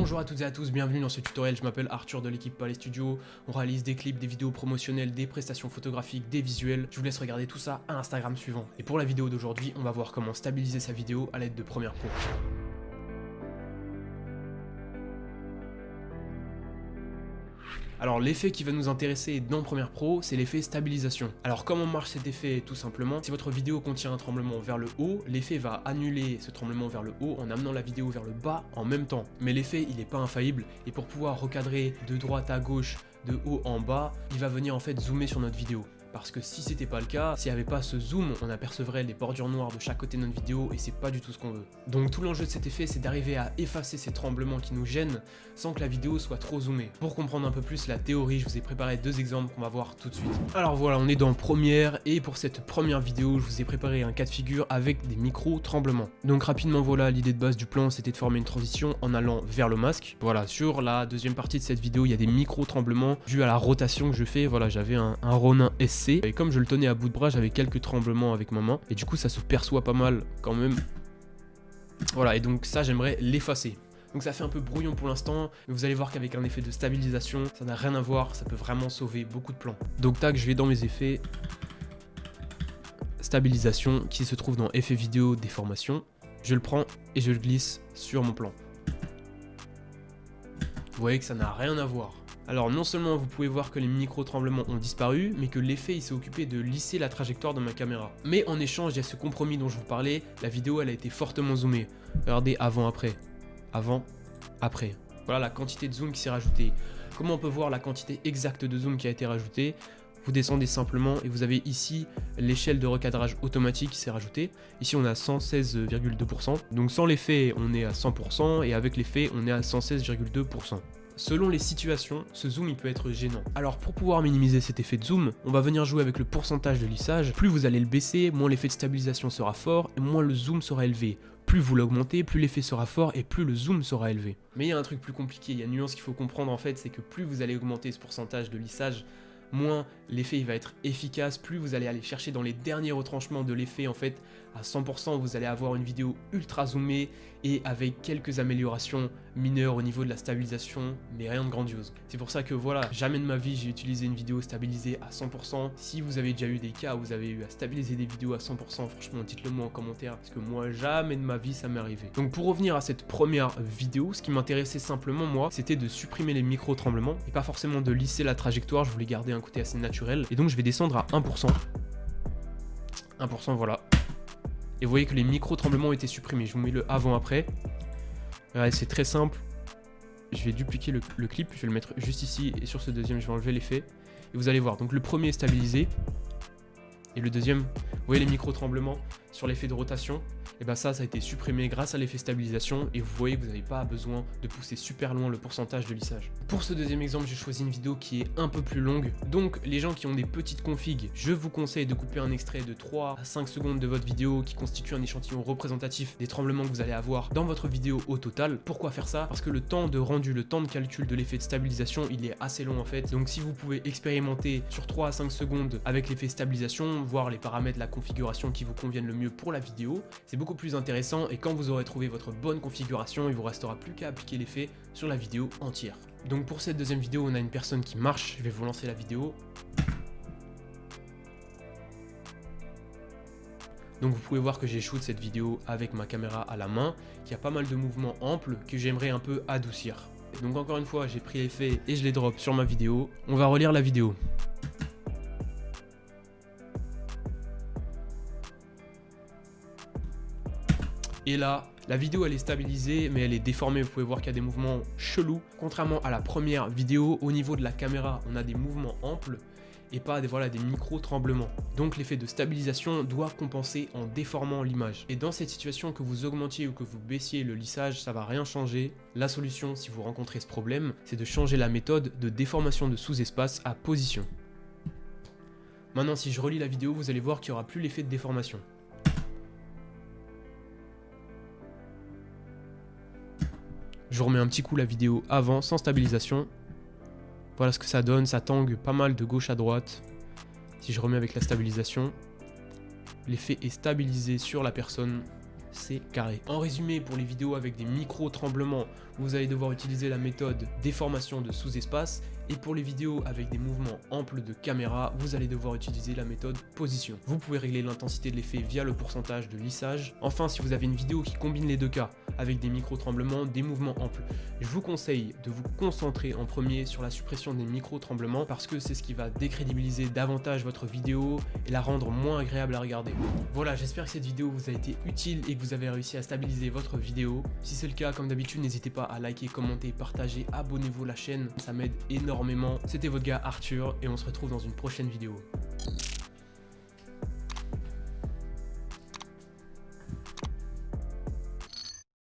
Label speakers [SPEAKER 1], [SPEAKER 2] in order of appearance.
[SPEAKER 1] Bonjour à toutes et à tous, bienvenue dans ce tutoriel. Je m'appelle Arthur de l'équipe Palais Studio. On réalise des clips, des vidéos promotionnelles, des prestations photographiques, des visuels. Je vous laisse regarder tout ça à l'Instagram suivant. Et pour la vidéo d'aujourd'hui, on va voir comment stabiliser sa vidéo à l'aide de Premiere Pro. Alors l'effet qui va nous intéresser dans Premiere Pro, c'est l'effet stabilisation. Alors comment marche cet effet? Tout simplement, si votre vidéo contient un tremblement vers le haut, l'effet va annuler ce tremblement vers le haut en amenant la vidéo vers le bas en même temps. Mais l'effet, il n'est pas infaillible, et pour pouvoir recadrer de droite à gauche, de haut en bas, il va venir en fait zoomer sur notre vidéo. Parce que si c'était pas le cas, s'il n'y avait pas ce zoom, on apercevrait les bordures noires de chaque côté de notre vidéo et c'est pas du tout ce qu'on veut. Donc tout l'enjeu de cet effet, c'est d'arriver à effacer ces tremblements qui nous gênent sans que la vidéo soit trop zoomée. Pour comprendre un peu plus la théorie, je vous ai préparé deux exemples qu'on va voir tout de suite. Alors voilà, on est dans Premiere et pour cette première vidéo, je vous ai préparé un cas de figure avec des micro-tremblements. Donc rapidement, voilà, l'idée de base du plan, c'était de former une transition en allant vers le masque. Voilà, sur la deuxième partie de cette vidéo, il y a des micro-tremblements dus à la rotation que je fais. Voilà, j'avais un Ronin SC. Et comme je le tenais à bout de bras, j'avais quelques tremblements avec ma main. Et du coup, ça se perçoit pas mal quand même. Voilà, et donc ça, j'aimerais l'effacer. Donc ça fait un peu brouillon pour l'instant. Mais vous allez voir qu'avec un effet de stabilisation, ça n'a rien à voir. Ça peut vraiment sauver beaucoup de plans. Donc tac, je vais dans mes effets. Stabilisation qui se trouve dans effet vidéo déformation. Je le prends et je le glisse sur mon plan. Vous voyez que ça n'a rien à voir. Alors non seulement vous pouvez voir que les micro-tremblements ont disparu, mais que l'effet il s'est occupé de lisser la trajectoire de ma caméra. Mais en échange, il y a ce compromis dont je vous parlais, la vidéo elle a été fortement zoomée. Regardez avant-après. Avant-après. Voilà la quantité de zoom qui s'est rajoutée. Comment on peut voir la quantité exacte de zoom qui a été rajoutée? Vous descendez simplement et vous avez ici l'échelle de recadrage automatique qui s'est rajoutée. Ici on est à 116,2%. Donc sans l'effet on est à 100% et avec l'effet on est à 116,2%. Selon les situations, ce zoom il peut être gênant. Alors pour pouvoir minimiser cet effet de zoom, on va venir jouer avec le pourcentage de lissage. Plus vous allez le baisser, moins l'effet de stabilisation sera fort et moins le zoom sera élevé. Plus vous l'augmentez, plus l'effet sera fort et plus le zoom sera élevé. Mais il y a un truc plus compliqué, il y a une nuance qu'il faut comprendre en fait, c'est que plus vous allez augmenter ce pourcentage de lissage, moins l'effet il va être efficace, plus vous allez aller chercher dans les derniers retranchements de l'effet en fait à 100%, vous allez avoir une vidéo ultra zoomée et avec quelques améliorations mineures au niveau de la stabilisation, mais rien de grandiose. C'est pour ça que voilà, jamais de ma vie j'ai utilisé une vidéo stabilisée à 100%. Si vous avez déjà eu des cas où vous avez eu à stabiliser des vidéos à 100%, franchement dites-le moi en commentaire, parce que moi jamais de ma vie ça m'est arrivé. Donc pour revenir à cette première vidéo, ce qui m'intéressait simplement moi, c'était de supprimer les micro-tremblements et pas forcément de lisser la trajectoire, je voulais garder un côté assez naturel. Et donc je vais descendre à 1%. 1% voilà. Et vous voyez que les micro-tremblements ont été supprimés. Je vous mets le avant-après. C'est très simple. Je vais dupliquer le clip. Je vais le mettre juste ici. Et sur ce deuxième, je vais enlever l'effet. Et vous allez voir. Donc le premier est stabilisé. Et le deuxième, vous voyez les micro-tremblements sur l'effet de rotation. Et bien ça a été supprimé grâce à l'effet stabilisation. Et vous voyez que vous n'avez pas besoin de pousser super loin le pourcentage de lissage. Pour ce deuxième exemple, j'ai choisi une vidéo qui est un peu plus longue. Donc les gens qui ont des petites configs, je vous conseille de couper un extrait de 3 à 5 secondes de votre vidéo qui constitue un échantillon représentatif des tremblements que vous allez avoir dans votre vidéo au total. Pourquoi faire ça? Parce que le temps de rendu, le temps de calcul de l'effet de stabilisation, il est assez long en fait. Donc si vous pouvez expérimenter sur 3 à 5 secondes avec l'effet stabilisation, voir les paramètres, la configuration qui vous conviennent le mieux pour la vidéo, c'est beaucoup plus intéressant et quand vous aurez trouvé votre bonne configuration, il vous restera plus qu'à appliquer l'effet sur la vidéo entière. Donc pour cette deuxième vidéo, on a une personne qui marche, je vais vous lancer la vidéo. Donc vous pouvez voir que j'ai shoot cette vidéo avec ma caméra à la main, qu'il y a pas mal de mouvements amples que j'aimerais un peu adoucir. Et donc encore une fois, j'ai pris l'effet et je les drop sur ma vidéo. On va relire la vidéo. Et là, la vidéo elle est stabilisée mais elle est déformée, vous pouvez voir qu'il y a des mouvements chelous. Contrairement à la première vidéo, au niveau de la caméra, on a des mouvements amples et pas des micro-tremblements. Donc l'effet de stabilisation doit compenser en déformant l'image. Et dans cette situation, que vous augmentiez ou que vous baissiez le lissage, ça va rien changer. La solution, si vous rencontrez ce problème, c'est de changer la méthode de déformation de sous-espace à position. Maintenant, si je relis la vidéo, vous allez voir qu'il n'y aura plus l'effet de déformation. Je remets un petit coup la vidéo avant, sans stabilisation. Voilà ce que ça donne, ça tangue pas mal de gauche à droite. Si je remets avec la stabilisation, l'effet est stabilisé sur la personne. c'est carré. En résumé, pour les vidéos avec des micro-tremblements, vous allez devoir utiliser la méthode déformation de sous-espace, et pour les vidéos avec des mouvements amples de caméra, vous allez devoir utiliser la méthode position. Vous pouvez régler l'intensité de l'effet via le pourcentage de lissage. Enfin, si vous avez une vidéo qui combine les deux cas, avec des micro-tremblements, des mouvements amples, je vous conseille de vous concentrer en premier sur la suppression des micro-tremblements parce que c'est ce qui va décrédibiliser davantage votre vidéo et la rendre moins agréable à regarder. Voilà, j'espère que cette vidéo vous a été utile et que vous avez réussi à stabiliser votre vidéo. Si c'est le cas, comme d'habitude, n'hésitez pas à liker, commenter, partager, abonnez-vous à la chaîne, ça m'aide énormément. C'était votre gars Arthur et on se retrouve dans une prochaine vidéo.